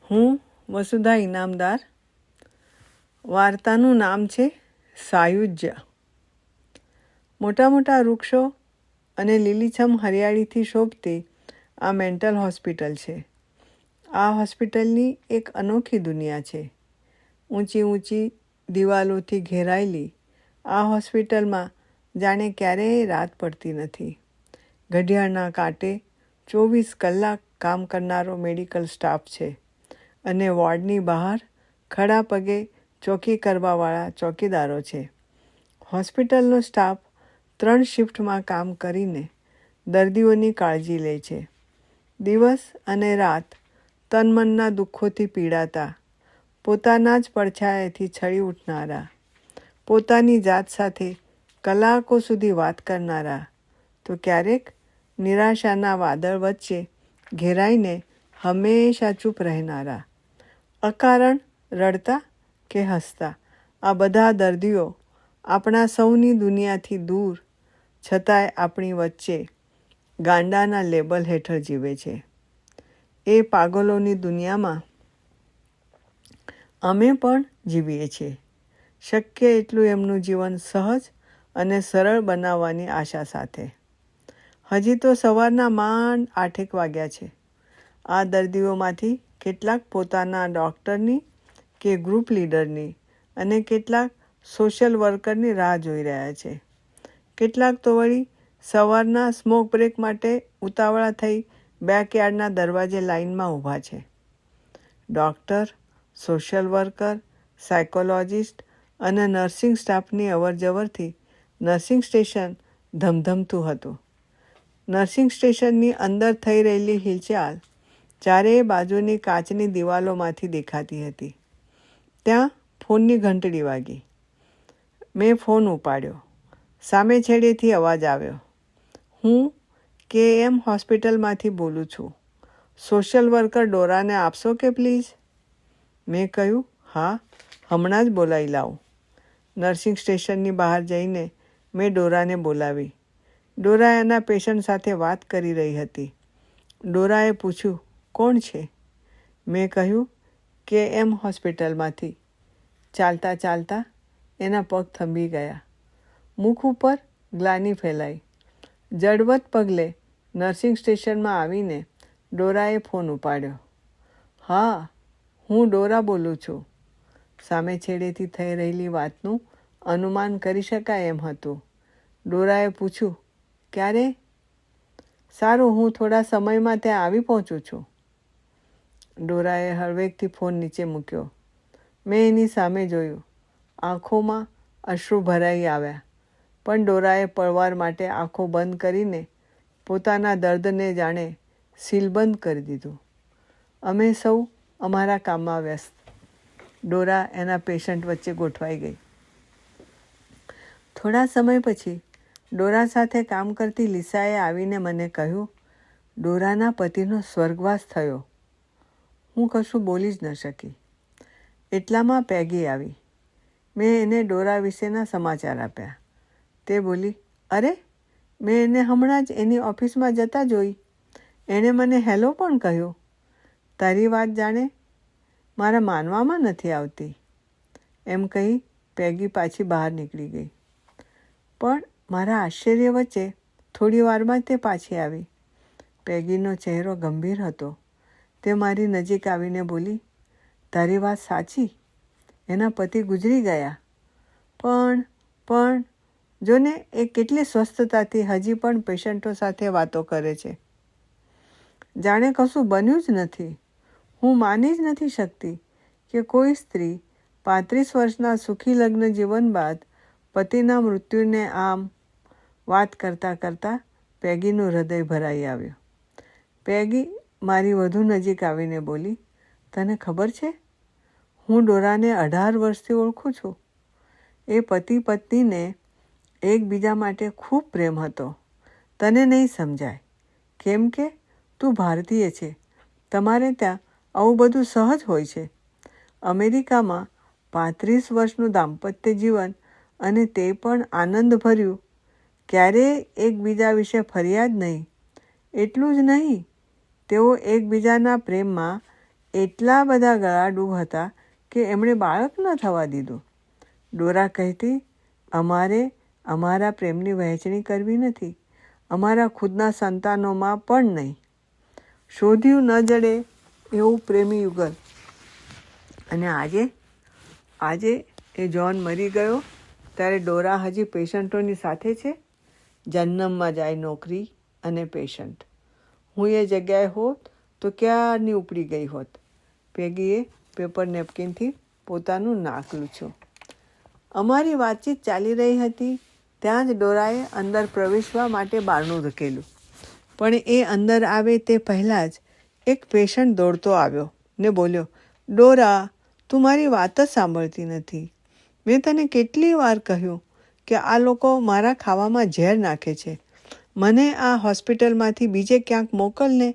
હું વસુધા ઇનામદાર. વાર્તાનું નામ છે સાયુજ્ય. મોટા મોટા વૃક્ષો અને લીલીછમ હરિયાળીથી શોભતી આ મેન્ટલ હોસ્પિટલ છે. આ હોસ્પિટલની એક અનોખી દુનિયા છે. ઊંચી ઊંચી દિવાલોથી ઘેરાયેલી આ હોસ્પિટલમાં જાણે ક્યારેય રાત પડતી નથી. ઘડિયાળના કાંટે 24 કલાક કામ કરનારો મેડિકલ સ્ટાફ છે અને વોર્ડની બહાર ખડા પગે ચોકી કરવાવાળા ચોકીદારો છે. હોસ્પિટલનો સ્ટાફ 3 શિફ્ટમાં કામ કરીને દર્દીઓની કાળજી લે છે. દિવસ અને રાત તનમનના દુઃખોથી પીડાતા, પોતાના જ પડછાયાથી છળી ઉઠનારા, પોતાની જાત સાથે કલાકો સુધી વાત કરનારા, તો ક્યારેક નિરાશાના વાદળ વચ્ચે ઘેરાઈને હંમેશા ચૂપ રહેનારા, અકારણ રડતા કે હસતા આ બધા દર્દીઓ આપણા સૌની દુનિયાથી દૂર છતાંય આપણી વચ્ચે ગાંડાના લેબલ હેઠળ જીવે છે. એ પાગલોની દુનિયામાં અમે પણ જીવીએ છીએ, શક્ય એટલું એમનું જીવન સહજ અને સરળ બનાવવાની આશા સાથે. હજી તો સવારના માંડ 8 વાગ્યા છે. આ દર્દીઓમાંથી કેટલાક પોતાના ડૉક્ટરની કે ગ્રુપ લીડરની અને કેટલાક સોશિયલ વર્કરની રાહ જોઈ રહ્યા છે. કેટલાક તો વળી સવારના સ્મોક બ્રેક માટે ઉતાવળા થઈ બેકયાર્ડના દરવાજે લાઇનમાં ઊભા છે. ડૉક્ટર, સોશિયલ વર્કર, સાયકોલોજિસ્ટ અને નર્સિંગ સ્ટાફની અવરજવરથી નર્સિંગ સ્ટેશન ધમધમતું હતું. નર્સિંગ સ્ટેશનની અંદર થઈ રહેલી હિલચાલ ચારેય બાજુની કાચની દિવાલોમાંથી દેખાતી હતી. ત્યાં ફોનની ઘંટડી વાગી. મેં ફોન ઉપાડ્યો. સામે છેડેથી અવાજ આવ્યો. હું KM હોસ્પિટલમાંથી બોલું છું. સોશિયલ વર્કર ડોરાને આપશો કે પ્લીઝ? મેં કહ્યું, હા, હમણાં જ બોલાવી લાવું. નર્સિંગ સ્ટેશનની બહાર જઈને મેં ડોરાને બોલાવી. ડોરા એના પેશન્ટ સાથે વાત કરી રહી હતી. ડોરાએ પૂછ્યું, કોણ છે? મેં કહ્યું, KM હોસ્પિટલમાંથી. ચાલતા ચાલતા એના પગ થંભી ગયા. મુખ ઉપર ગ્લાનિ ફેલાઈ. જડવત પગલે નર્સિંગ સ્ટેશનમાં આવીને ડોરાએ ફોન ઉપાડ્યો. હા, હું ડોરા બોલું છું. સામે છેડેથી થઈ રહેલી વાતનું અનુમાન કરી શકાય એમ હતું. ડોરાએ પૂછ્યું, ક્યારે? સારું, હું થોડા સમયમાં ત્યાં આવી પહોંચું છું. ડોરાએ હળવેકથી ફોન નીચે મૂક્યો. મેં એની સામે જોયું. આંખોમાં અશ્રુ ભરાઈ આવ્યા, પણ ડોરાએ પળવાર માટે આંખો બંધ કરીને પોતાના દર્દને જાણે સીલબંધ કરી દીધું. અમે સૌ અમારા કામમાં વ્યસ્ત. ડોરા એના પેશન્ટ વચ્ચે ગોઠવાઈ ગઈ. થોડા સમય પછી ડોરા સાથે કામ કરતી લિસાએ આવીને મને કહ્યું, ડોરાના પતિનો સ્વર્ગવાસ થયો. હું કશું બોલી જ ન શકી. એટલામાં પેગી આવી. મેં એને ડોરા વિશેના સમાચાર આપ્યા. તે બોલી, અરે, મેં એને હમણાં જ એની ઓફિસમાં જતા જોઈ. એણે મને હેલો પણ કહ્યું. તારી વાત જાણે મારા માનવામાં નથી આવતી. એમ કહી પેગી પાછી બહાર નીકળી ગઈ. પણ મારા આશ્ચર્ય વચ્ચે થોડી વારમાં તે પાછી આવી. પેગીનો ચહેરો ગંભીર હતો. તે મારી નજીક આવીને બોલી, તારી વાત સાચી. એના પતિ ગુજરી ગયા. પણ જોને એ કેટલી સ્વસ્થતાથી હજી પણ પેશન્ટો સાથે વાતો કરે છે. જાણે કશું બન્યું જ નથી. હું માની જ નથી શકતી કે કોઈ સ્ત્રી 35 વર્ષના સુખી લગ્ન જીવન બાદ પતિના મૃત્યુને આમ. વાત કરતાં કરતાં પેગીનું હૃદય ભરાઈ આવ્યું. પેગી મારી વધુ નજીક આવીને બોલી, તને ખબર છે, હું ડોરાને 18 વર્ષથી ઓળખું છું. એ પતિ પત્નીને એકબીજા માટે ખૂબ પ્રેમ હતો. તને નહીં સમજાય, કેમ કે તું ભારતીય છે. તમારે ત્યાં આવું બધું સહજ હોય છે. અમેરિકામાં 35 વર્ષનું દાંપત્ય જીવન, અને તે પણ આનંદભર્યું. ક્યારેય એકબીજા વિશે ફરિયાદ નહીં. એટલું જ નહીં, તેઓ એકબીજાના પ્રેમમાં એટલા બધા ગળાડૂબ હતા કે એમણે બાળક ન થવા દીધું. ડોરા કહેતી, અમારે અમારા પ્રેમની વહેંચણી કરવી નથી, અમારા ખુદના સંતાનોમાં પણ નહીં. શોધ્યું ન જડે એવું પ્રેમી યુગલ. અને આજે એ જ્હોન મરી ગયો ત્યારે ડોરા હજી પેશન્ટોની સાથે છે. જન્નમમાં જાય નોકરી અને પેશન્ટ. હું એ જગ્યાએ હોત તો ક્યારની ઉપડી ગઈ હોત. પેગીએ પેપર નેપકિનથી પોતાનું નાક લૂછ્યું. અમારી વાતચીત ચાલી રહી હતી ત્યાં જ ડોરાએ અંદર પ્રવેશવા માટે બારણું ધકેલ્યું. પણ એ અંદર આવે તે પહેલાં જ એક પેશન્ટ દોડતો આવ્યો ને બોલ્યો, ડોરા, તું મારી વાત જ સાંભળતી નથી. મેં તને કેટલી વાર કહ્યું કે આ લોકો મારા ખાવામાં ઝેર નાખે છે. મને આ હોસ્પિટલમાંથી બીજે ક્યાંક મોકલને.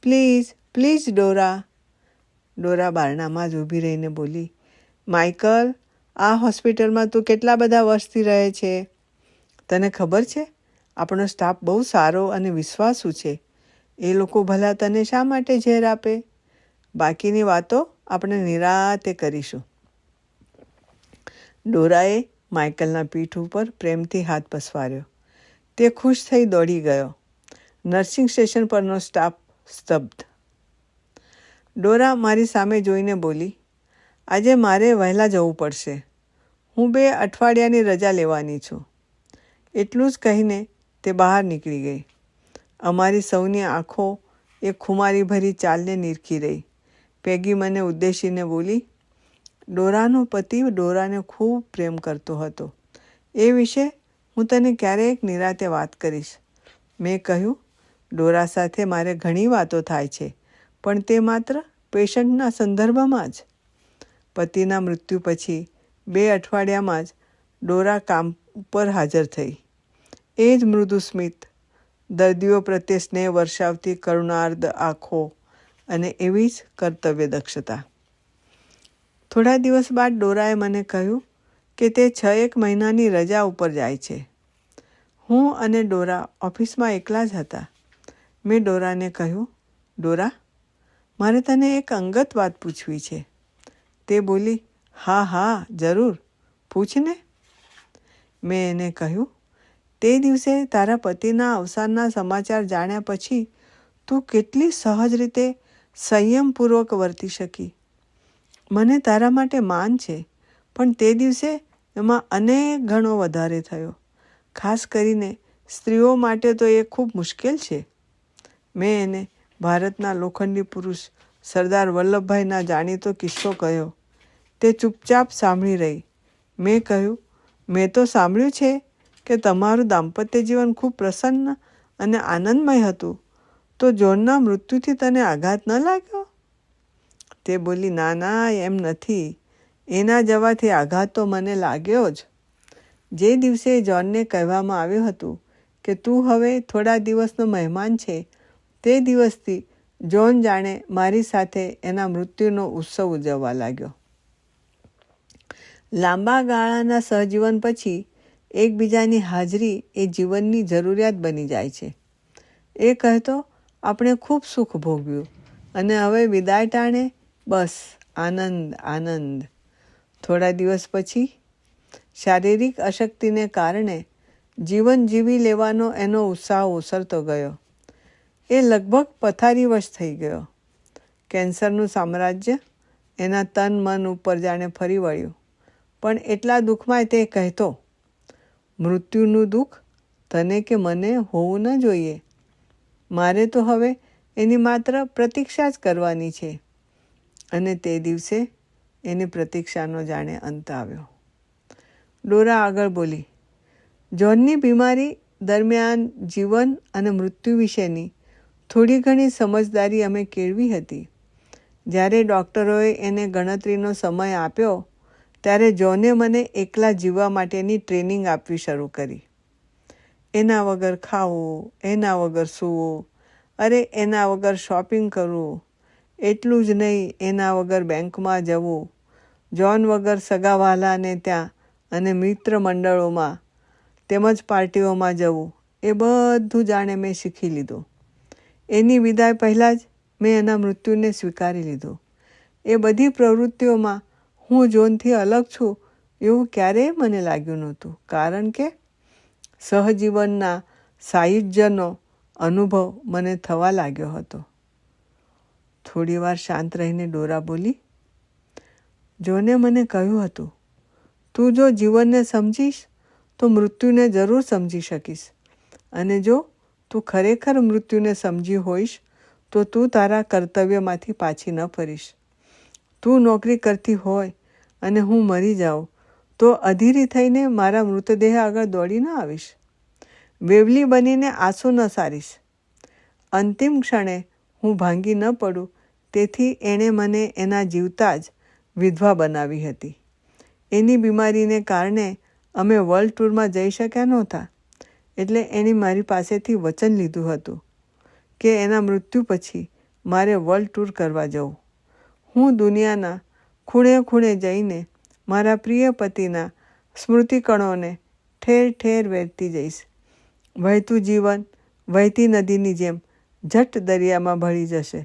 Please please Dora. ડોરા બારણામાં જ ઊભી રહીને બોલી, માઇકલ, આ હોસ્પિટલમાં તું કેટલા બધા વર્ષથી રહે છે? તને ખબર છે આપણો સ્ટાફ બહુ સારો અને વિશ્વાસુ છે. એ લોકો ભલા તને શા માટે ઝેર આપે? બાકીની વાતો આપણે નિરાતે કરીશું. ડોરાએ માઇકલના પીઠ ઉપર પ્રેમથી હાથ પસવાર્યો. તે ખુશ થઈ દોડી ગયો. નર્સિંગ સ્ટેશન પરનો સ્ટાફ સ્તબ્ધ. ડોરા મારી સામે જોઈને બોલી, આજે મારે વહેલા જવું પડશે. હું 2 અઠવાડિયાની રજા લેવાની છું. એટલું જ કહીને તે બહાર નીકળી ગઈ. અમારી સૌની આંખો એ ખુમારીભરી ચાલને નીરખી રહી. પેગી મને ઉદ્દેશીને બોલી, ડોરાનો પતિ ડોરાને ખૂબ પ્રેમ કરતો હતો. એ વિશે હું તને ક્યારેક નિરાતે વાત કરીશ. મેં કહ્યું, ડોરા સાથે મારે ઘણી વાતો થાય છે, પણ તે માત્ર પેશન્ટના સંદર્ભમાં જ. પતિના મૃત્યુ પછી 2 અઠવાડિયામાં જ ડોરા કામ ઉપર હાજર થઈ. એ જ મૃદુ સ્મિત, દર્દીઓ પ્રત્યે સ્નેહ વર્ષાવતી કરુણાર્ધ આંખો અને એવી જ કર્તવ્ય દક્ષતા. થોડા દિવસ બાદ ડોરાએ મને કહ્યું કે તે 6-1 મહિનાની રજા ઉપર જાય છે. હું અને ડોરા ઓફિસમાં એકલા જ હતા. મેં ડોરાને કહ્યું, ડોરા, મારે તને એક અંગત વાત પૂછવી છે. તે બોલી, હા હા જરૂર, પૂછને. મેં એને કહ્યું, તે દિવસે તારા પતિના અવસાનના સમાચાર જાણ્યા પછી તું કેટલી સહજ રીતે સંયમપૂર્વક વર્તી શકી. મને તારા માટે માન છે, પણ તે દિવસે એમાં અનેક ગણો વધારે થયો. ખાસ કરીને સ્ત્રીઓ માટે તો એ ખૂબ મુશ્કેલ છે. મેં એને ભારતના લોખંડી પુરુષ સરદાર વલ્લભભાઈના જાણીતો કિસ્સો કહ્યો. તે ચૂપચાપ સાંભળી રહી. મેં કહ્યું, મેં તો સાંભળ્યું છે કે તમારું દાંપત્ય જીવન ખૂબ પ્રસન્ન અને આનંદમય હતું. તો જ્હોનના મૃત્યુથી તને આઘાત ન લાગ્યો? તે બોલી, ના ના, એમ નથી. એના જવાથી આઘાત તો મને લાગ્યો જ. જે દિવસે જ્હોનને કહેવામાં આવ્યું હતું કે તું હવે થોડા દિવસનો મહેમાન છે, તે દિવસથી જ્હોન જાણે મારી સાથે એના મૃત્યુનો ઉત્સવ ઉજવવા લાગ્યો. લાંબા ગાળાના સહજીવન પછી એકબીજાની હાજરી એ જીવનની જરૂરિયાત બની જાય છે. એ કહેતો, આપણે ખૂબ સુખ ભોગવ્યું અને હવે વિદાય ટાણે બસ આનંદ આનંદ. થોડા દિવસ પછી શારીરિક અશક્તિને કારણે જીવન જીવી લેવાનો એનો ઉત્સાહ ઓસરતો ગયો. એ લગભગ પથારીવશ થઈ ગયો. કેન્સરનું સામ્રાજ્ય એના તન મન ઉપર જાણે ફરી વળ્યું. પણ એટલા દુઃખમાં તે કહેતો, મૃત્યુનું દુઃખ તને કે મને હોવું ન જોઈએ. મારે તો હવે એની માત્ર પ્રતીક્ષા જ કરવાની છે. અને તે દિવસે એની પ્રતીક્ષાનો જાણે અંત આવ્યો. ડોરા આગળ બોલી, જ્હોનની બીમારી દરમિયાન જીવન અને મૃત્યુ વિશેની થોડી ઘણી સમજદારી અમે કેળવી હતી. જ્યારે ડૉક્ટરોએ એને ગણતરીનો સમય આપ્યો ત્યારે જ્હોને મને એકલા જીવવા માટેની ટ્રેનિંગ આપવી શરૂ કરી. એના વગર ખાવું, એના વગર સૂવું, અરે એના વગર શોપિંગ કરવું. એટલું જ નહીં, એના વગર બેંકમાં જવું, જ્હોન વગર સગાવહાલાને ત્યાં અને મિત્ર મંડળોમાં તેમજ પાર્ટીઓમાં જવું, એ બધું જાણે મેં શીખી લીધું. એની વિદાય પહેલાં જ મેં એના મૃત્યુને સ્વીકારી લીધું. એ બધી પ્રવૃત્તિઓમાં હું જોનથી અલગ છું એવું ક્યારેય મને લાગ્યું નહોતું, કારણ કે સહજીવનના સાયુજ્યનો અનુભવ મને થવા લાગ્યો હતો. થોડીવાર શાંત રહીને ડોરા બોલી, જોને મને કહ્યું હતું, તું જો જીવનને સમજીશ તો મૃત્યુને જરૂર સમજી શકીશ, અને જો તું ખરેખર મૃત્યુને સમજી હોઈશ તો તું તારા કર્તવ્યમાંથી પાછી ન ફરીશ. તું નોકરી કરતી હોય અને હું મરી જાઉં તો અધીરી થઈને મારા મૃતદેહ આગળ દોડી ન આવીશ. વેવલી બનીને આંસુ ન સારીશ. અંતિમ ક્ષણે હું ભાંગી ન પડું તેથી એણે મને એના જીવતા જ વિધવા બનાવી હતી. એની બીમારીને કારણે અમે વર્લ્ડ ટૂરમાં જઈ શક્યા નહોતા, એટલે એણે મારી પાસેથી વચન લીધું હતું કે એના મૃત્યુ પછી મારે વર્લ્ડ ટૂર કરવા જવું. હું દુનિયાના ખૂણે ખૂણે જઈને મારા પ્રિય પતિના સ્મૃતિકણોને ઠેર ઠેર વહેતી જઈશ. વહેતું જીવન વહેતી નદીની જેમ ઝટ દરિયામાં ભળી જશે.